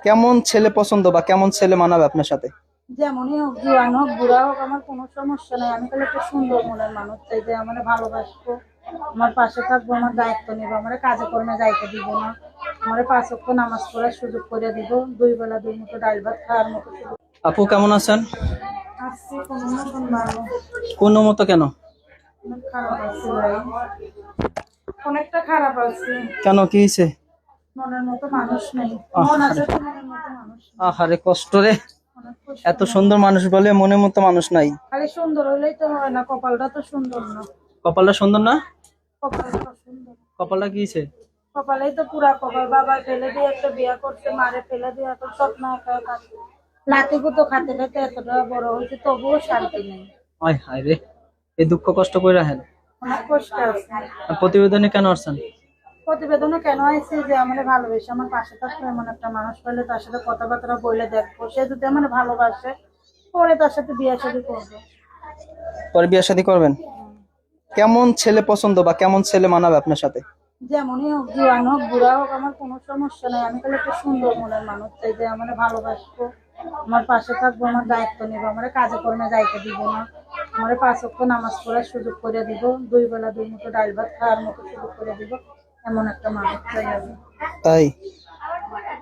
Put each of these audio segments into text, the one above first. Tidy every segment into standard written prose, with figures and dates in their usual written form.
কেমন ছেলে পছন্দ বা কেমন ছেলে মানাবে আপনার সাথে? যেমনই হোক, জোয়ান হোক বুড়া হোক, আমার কোনো সমস্যা নেই। আমি তাহলে একটা সুন্দর মনের মানুষ চাই, যে আমার ভালোবাসবো, আমার পাশে থাকবো, আমার দায়িত্ব নিবো, আমার কাজে কর্মে যাইতে দিব না, আমার 5 ওয়াক্ত নামাজ পড়ার সুযোগ করে দিব, 2 বেলা 2 মুঠো ডাল ভাত খাওয়ার মতো সুযোগ। আপু কেমন আছেন? আসছি কোনো মতন ভালো। কোনো মতো কেন? অনেক খারাপ আছে ভাই, অনেকটা খারাপ আছে। কেন, কি হয়েছে? মনের মতো মানুষ নেই। মন আছে তো মনের মতো মানুষ নেই। আহারে কষ্ট রে। অনেক কষ্ট। এত সুন্দর মানুষ বলে মনের মতো মানুষ নাই। খালি সুন্দর হইলেই তো হয় না, কপালটা তো সুন্দর না। কপালটা সুন্দর না? কপালটা সুন্দর, কপালটা কি হয়েছে? কপালেই তো পুরা কপাল। বাবা ফেলে দিয়ে একটা বিয়া করছে, মারে ফেলে দিয়ে এখন স্বপ্ন একা একা আছে। লাতিকু তো খাতে খাতে এতটা বড় হয়েছে, তবুও শান্তি নেই। হায় হায় রে, এই দুঃখ কষ্ট করে রাখেন। অনেক কষ্ট আছে। আর প্রতিবেদনে কেন আসছেন? প্রতিবেদনে কেন আইছে, যে আমার ভালোবেসে আমার পাশে থাকতো এমন একটা মানুষ পেলে তার সাথে কথাবার্তা বলে দেখবো, সে যদি আমার ভালোবাসে পরে তার সাথে বিয়ে শাদী করবো। পরে বিয়ে শাদী করবেন? কেমন ছেলে পছন্দ বা কেমন ছেলে মানাবে আপনার সাথে? যেমনই হোক, জোয়ান হোক বুড়া হোক, আমার কোনো সমস্যা নেই। আমি তাহলে একটা সুন্দর মনের মানুষ চাই, যে আমার ভালোবাসবো, আমার পাশে থাকবো, আমার দায়িত্ব নিবো, আমার কাজে কর্মে যাইতে দিব না, আমার 5 ওয়াক্ত নামাজ পড়ার সুযোগ করে দিব, 2 বেলা 2 মুঠো ডাল ভাত খাওয়ার মতো সুযোগ করে দিব, এমন একটা মানুষ চাই আমি। তাই?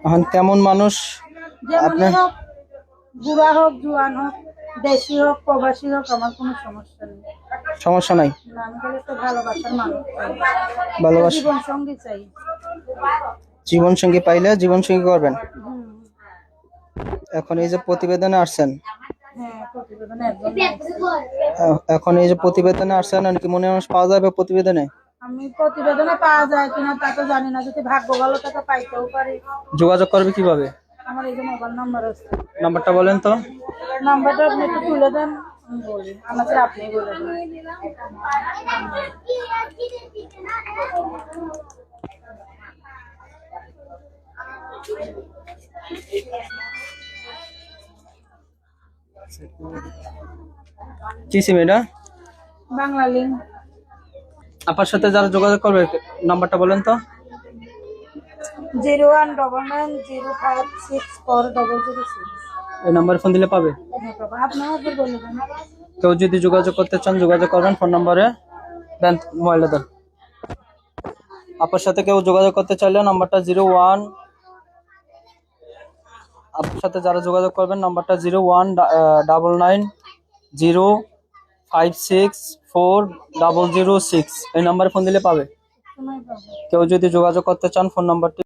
এখন কেমন মানুষ যেমনই আপনার? হোক, বুড়া হোক জোয়ান হোক, দেশি হোক প্রবাসী হোক, আমার কোনো সমস্যা নেই। সমস্যা নাই। না, আমি তাহলে একটা ভালোবাসার মানুষ চাই, ভালোবাসা, জীবন সঙ্গী চাই। জীবন সঙ্গী পাইলে জীবন সঙ্গী করবেন। হুম। এখন এই যে প্রতিবেদনে আসছেন, হ্যাঁ, প্রতিবেদনে একদম। এখন এই যে প্রতিবেদনে আসছেন, আর কি মনে মানুষ পাওয়া যাবে প্রতিবেদনে? আমি প্রতিবেদনে পাওয়া যায় কিনা তা তো জানি না, যদি ভাগ্য ভালো থাকে পাইতেও পারি। যোগাযোগ করবে কিভাবে? আমার এই যে মোবাইল নাম্বার আছে। নাম্বারটা বলেন তো। নাম্বারটা আপনি একটু তুলে দেন, আমি বলি। আমাদের আপনি বলে দেন। কি সিম এটা? বাংলা লিঙ্ক। আপনার সাথে যারা যোগাযোগ করবে নাম্বারটা বলেন তো। 01950564006। এই নাম্বারে ফোন দিলে পাবে। আপনার বলে দেন। কেউ যদি যোগাযোগ করতে চান যোগাযোগ করবেন, ফোন নাম্বারে দেন, মোবাইলে দেন। আপনার সাথে কেউ যোগাযোগ করতে চাইলে নাম্বারটা 01, আপনার সাথে যারা যোগাযোগ করবেন নাম্বারটা 019905640006, এই নাম্বারে ফোন দিলে পাবে। সময় পাবো। কেউ যদি যোগাযোগ করতে চান ফোন নাম্বারটি